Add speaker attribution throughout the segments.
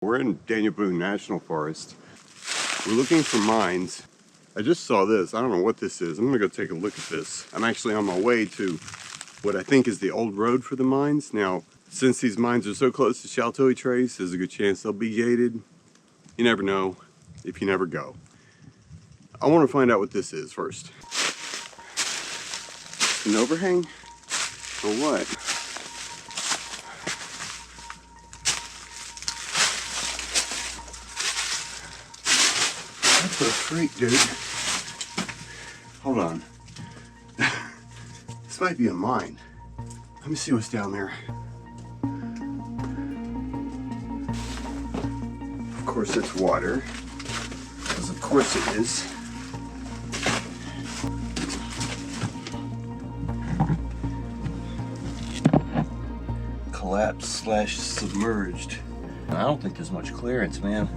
Speaker 1: We're in Daniel Boone National Forest. We're looking for mines. I just saw this. I don't know what this is. I'm gonna go take a look at this. I'm actually on my way to what I think is the old road for the mines. Now, since these mines are so close to Shaltoi Trace, there's a good chance they'll be gated. You never know if you never go. I want to find out what this is first. An overhang? Or what? What the freak, dude? Hold on. This might be a mine. Let me see what's down there. Of course it's water. Because of course it is. Collapsed / submerged. I don't think there's much clearance, man.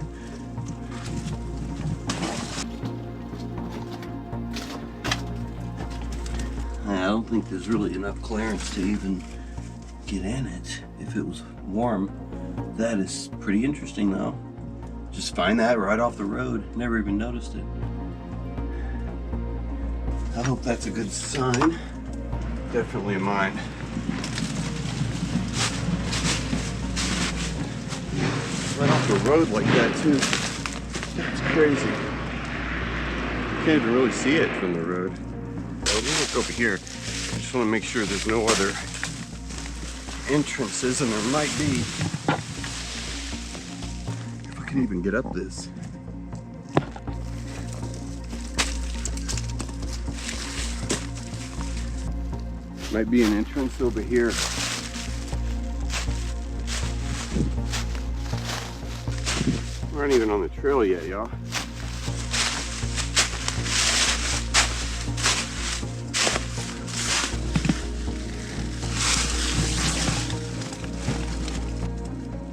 Speaker 1: I don't think there's really enough clearance to even get in it. If it was warm, that is pretty interesting though. Just find that right off the road. Never even noticed it. I hope that's a good sign. Definitely a mine. Right off the road like that too. That's crazy. You can't even really see it from the road. Let me look over here. I just want to make sure there's no other entrances, and there might be. If I can even get up this. Might be an entrance over here. We aren't even on the trail yet, y'all.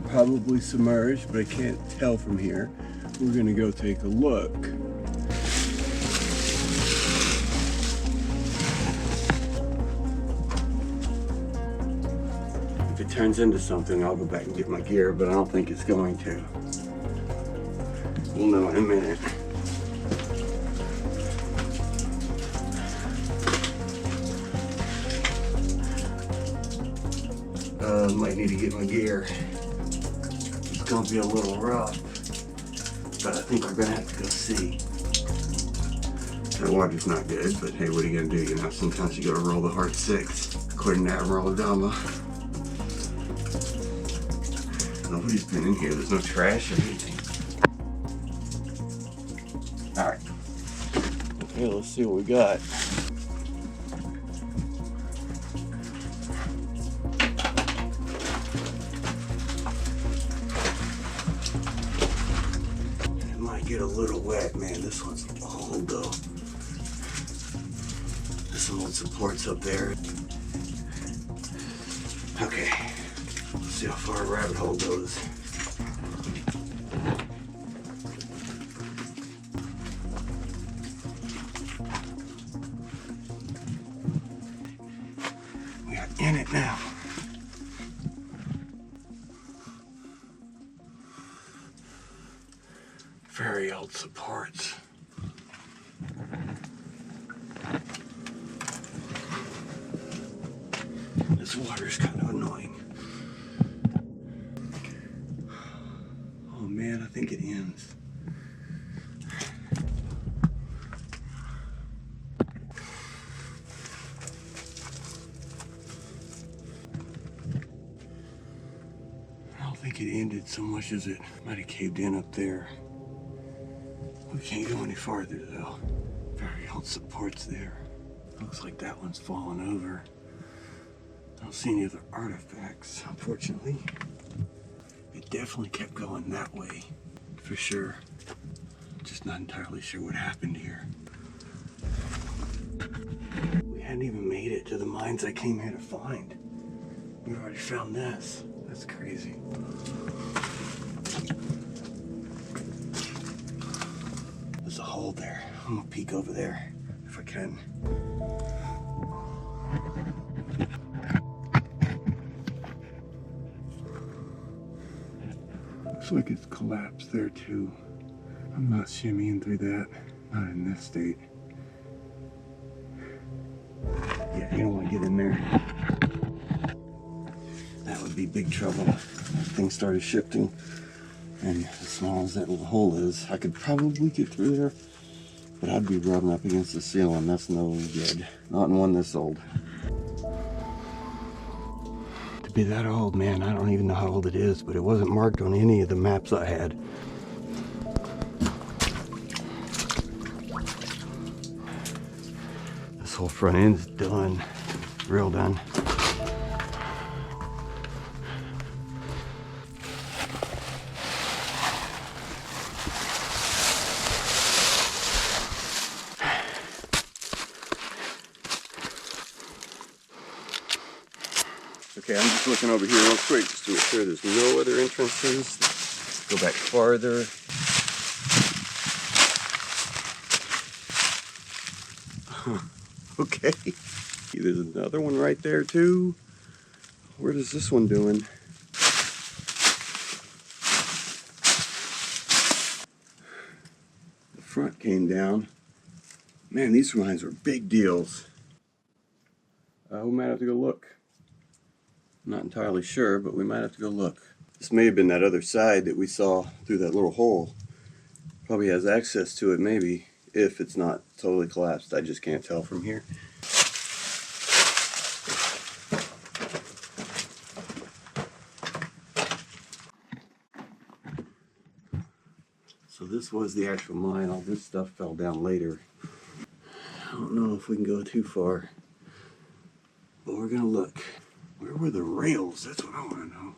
Speaker 1: Probably submerged, but I can't tell from here. We're gonna go take a look. If it turns into something, I'll go back and get my gear, but I don't think it's going to. We'll know in a minute. Might need to get my gear. It's gonna be a little rough, but I think we're gonna have to go see. The water's not good, but hey, what are you gonna do? You know, sometimes you gotta roll the hard six, according to Admiral Adama. Nobody's been in here. There's no trash or anything. All right. Okay, let's see what we got. Get a little wet, man. This one's old though. There's some old supports up there. Okay, let's see how far a rabbit hole goes. We are in it now. Very old supports. This water's kind of annoying. Oh man, I think it ends. I don't think it ended so much as it might have caved in up there. We can't go any farther though. Very old supports there. Looks like that one's fallen over. I don't see any other artifacts, unfortunately. It definitely kept going that way, for sure. Just not entirely sure what happened here. We hadn't even made it to the mines I came here to find. We've already found this. That's crazy. There's a hole there. I'm gonna peek over there if I can. Looks like it's collapsed there too. I'm not shimmying through that. Not in this state. Yeah, you don't want to get in there. That would be big trouble if things started shifting. And as small as that little hole is, I could probably get through there, but I'd be rubbing up against the ceiling. That's no good. Not in one this old. To be that old, man, I don't even know how old it is, but it wasn't marked on any of the maps I had. This whole front end's done. Real done. Okay, I'm just looking over here real quick just to make sure there's no other entrances. Go back farther. Okay, there's another one right there too. What is this one doing? The front came down. Man, these lines were big deals. We might have to go look. I'm not entirely sure, but we might have to go look. This may have been that other side that we saw through that little hole. Probably has access to it, maybe, if it's not totally collapsed. I just can't tell from here. So this was the actual mine. All this stuff fell down later. I don't know if we can go too far, but we're gonna look. Where were the rails? That's what I want to know.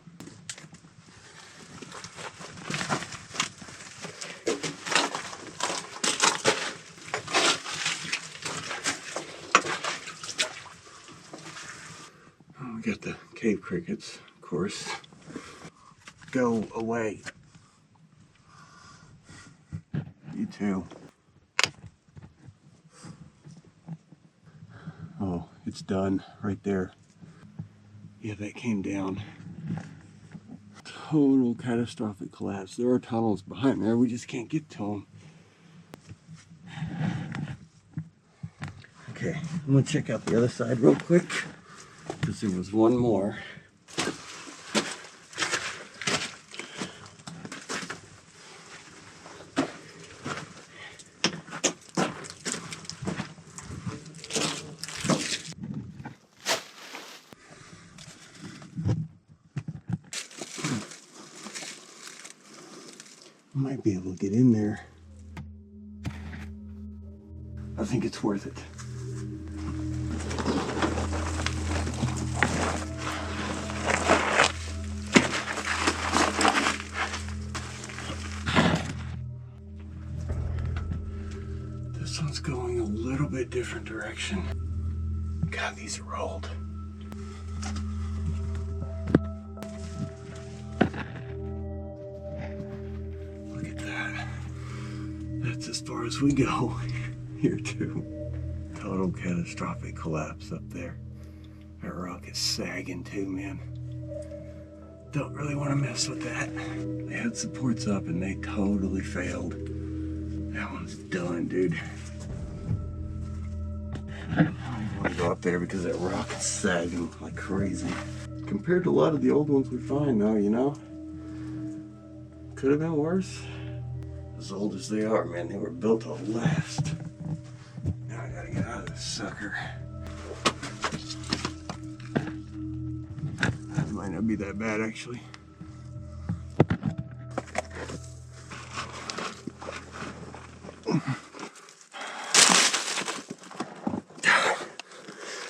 Speaker 1: Oh, we got the cave crickets, of course. Go away. You too. Oh, it's done right there. Yeah, that came down. Total catastrophic collapse. There are tunnels behind there. We just can't get to them. Okay, I'm gonna check out the other side real quick because there was one more. Might be able to get in there. I think it's worth it. This one's going a little bit different direction. God, these are old. That's as far as we go here too. Total catastrophic collapse up there. That rock is sagging too, man. Don't really want to mess with that. They had supports up and they totally failed. That one's done, dude. I don't even want to go up there because that rock is sagging like crazy. Compared to a lot of the old ones we find though, you know? Could have been worse. As old as they are, man, they were built to last. Now I gotta get out of this sucker. That might not be that bad, actually.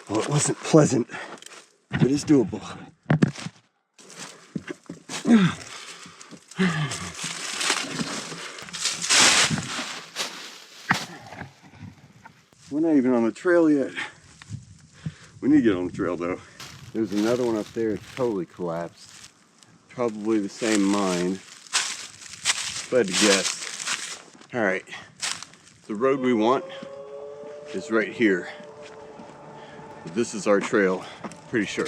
Speaker 1: Well, it wasn't pleasant, but it's doable. We're not even on the trail yet. We need to get on the trail though. There's another one up there, it's totally collapsed. Probably the same mine. If I had to guess. Alright, the road we want is right here. This is our trail, pretty sure.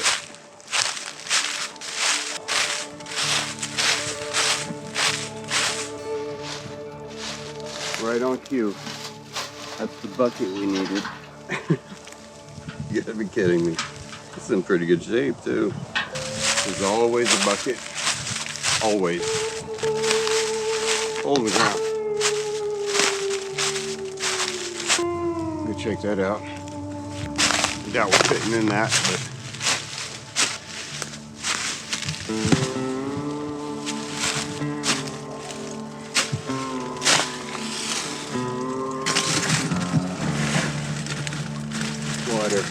Speaker 1: Right on cue. That's the bucket we needed. You gotta be kidding me. It's in pretty good shape too. There's always a bucket. Always. Hole in the ground. Go check that out. I doubt we're fitting in that, but water.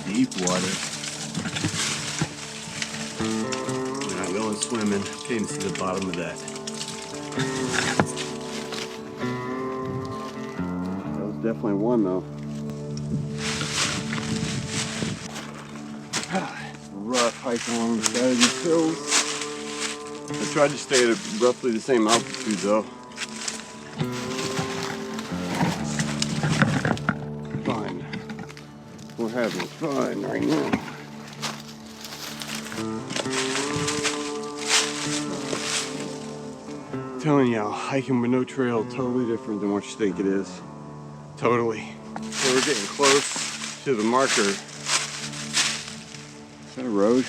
Speaker 1: Deep water. We're not going swimming. Can't see the bottom of that. That was definitely one though. Rough hiking along the side of these hills. I tried to stay at roughly the same altitude though. Fun. We're having fun right now. I'm telling y'all, hiking with no trail, totally different than what you think it is. Totally. So we're getting close to the marker. Is that a road?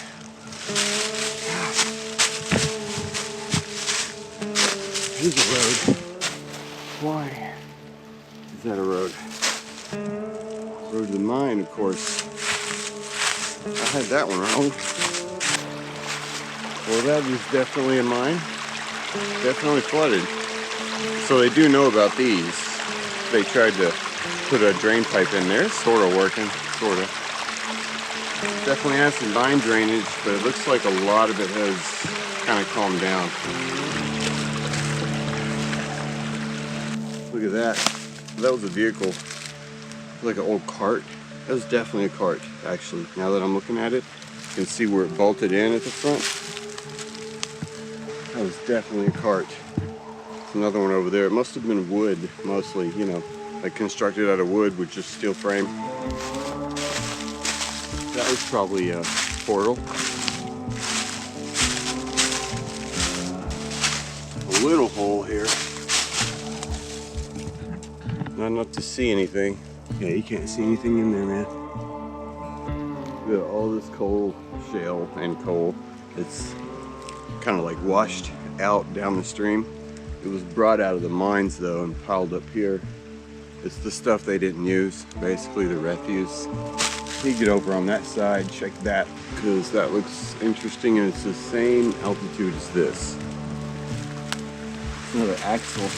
Speaker 1: It is a road. Why is that a road? Road to the mine, of course. I had that one wrong. Well, that is definitely a mine. Definitely flooded. So they do know about these. They tried to put a drain pipe in there. It's sort of working, sort of. Definitely has some mine drainage, but it looks like a lot of it has kind of calmed down. Look at that. That was a vehicle. Like an old cart. That was definitely a cart, actually. Now that I'm looking at it, you can see where it bolted in at the front. That was definitely a cart. There's another one over there. It must have been wood, mostly, you know, like constructed out of wood with just steel frame. That was probably a portal. A little hole here. Not enough to see anything. Yeah, you can't see anything in there, man. Look at all this coal, shale, and coal. It's kind of like washed out down the stream. It was brought out of the mines though and piled up here. It's the stuff they didn't use, basically the refuse. You get over on that side, check that, because that looks interesting and it's the same altitude as this. Another axle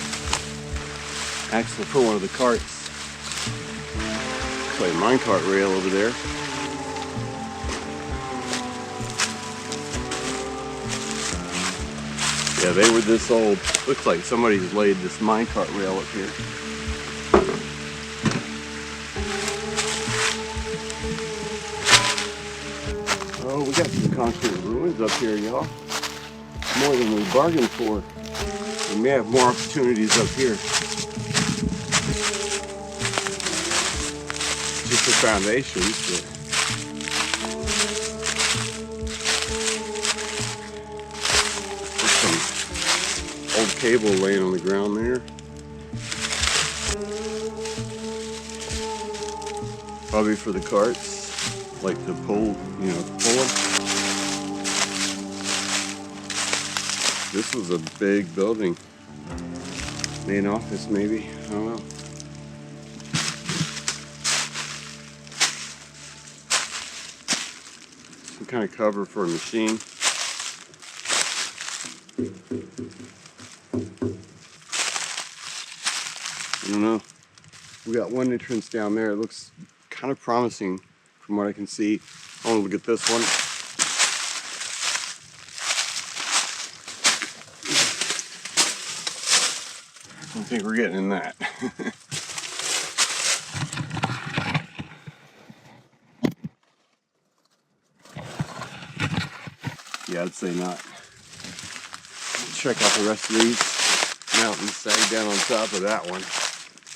Speaker 1: for one of the carts. Looks like a minecart rail over there. Yeah, they were this old. Looks like somebody's laid this minecart rail up here. Oh, we got some concrete ruins up here, y'all. More than we bargained for. We may have more opportunities up here. Just the foundations, but there's some old cable laying on the ground there. Probably for the carts, like the pull, you know, pull them. This was a big building. Main office, maybe. I don't know. Some kind of cover for a machine. I don't know. We got one entrance down there. It looks kind of promising from what I can see. I want to look at this one. I don't think we're getting in that. Yeah, I'd say not. Check out the rest of these mountains sag down on top of that one.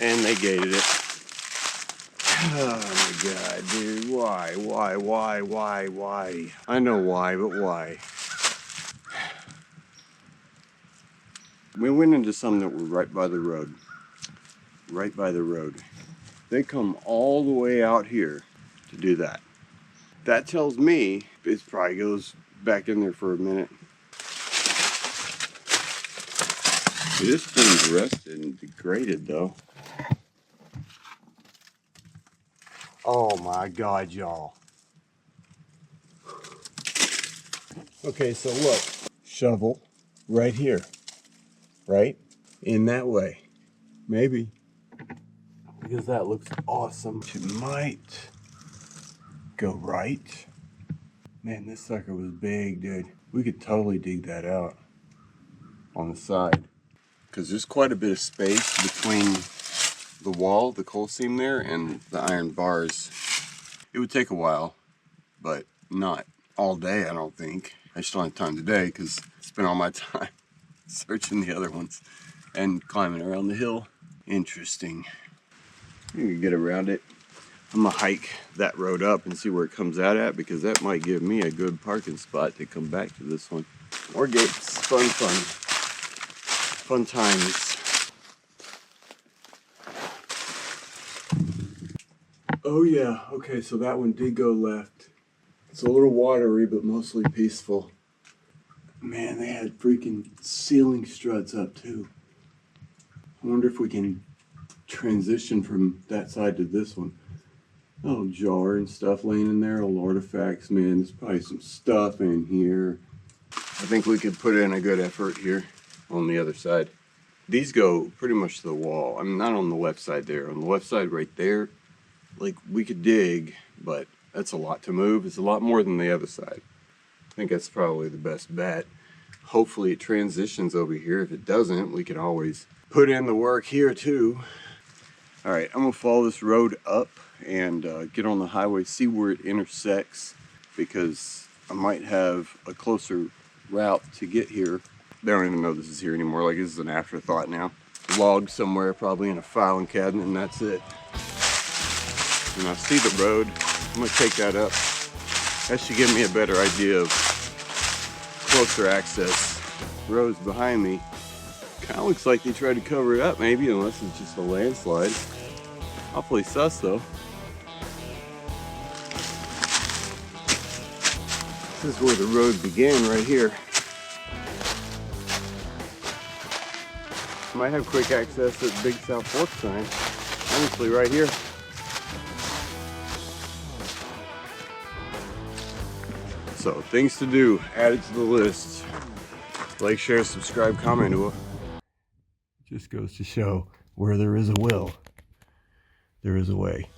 Speaker 1: And they gated it. Oh my god, dude. Why? I know why, but why? We went into some that were right by the road. Right by the road. They come all the way out here to do that. That tells me it probably goes back in there for a minute. This thing's rusted and degraded though. Oh my God, y'all. Okay, so look, shovel right here, right? In that way, maybe. Because that looks awesome. It might go right. Man, this sucker was big, dude. We could totally dig that out on the side. Because there's quite a bit of space between the wall, the coal seam there, and the iron bars. It would take a while, but not all day, I don't think. I just don't have time today because I spent all my time searching the other ones and climbing around the hill. Interesting. You can get around it. I'm gonna hike that road up and see where it comes out at, because that might give me a good parking spot to come back to this one. More gates, fun times. Oh yeah, okay, so that one did go left. It's a little watery, but mostly peaceful. Man, they had freaking ceiling struts up too. I wonder if we can transition from that side to this one. Oh, jar and stuff laying in there, old artifacts, man. There's probably some stuff in here. I think we could put in a good effort here on the other side. These go pretty much to the wall. I mean, not on the left side there. On the left side right there, like, we could dig, but that's a lot to move. It's a lot more than the other side. I think that's probably the best bet. Hopefully it transitions over here. If it doesn't, we can always put in the work here too. All right, I'm gonna follow this road up and get on the highway, see where it intersects, because I might have a closer route to get here. They don't even know this is here anymore. Like, this is an afterthought now. Logged somewhere, probably in a filing cabinet, and that's it. And I see the road. I'm gonna take that up. That should give me a better idea of closer access. Roads behind me. Kind of looks like they tried to cover it up, maybe, unless it's just a landslide. Awfully sus, though. This is where the road began, right here. Might have quick access to the Big South Fork sign. Honestly, right here. So, things to do, added to the list. Like, share, subscribe, comment. Just goes to show, where there is a will, there is a way.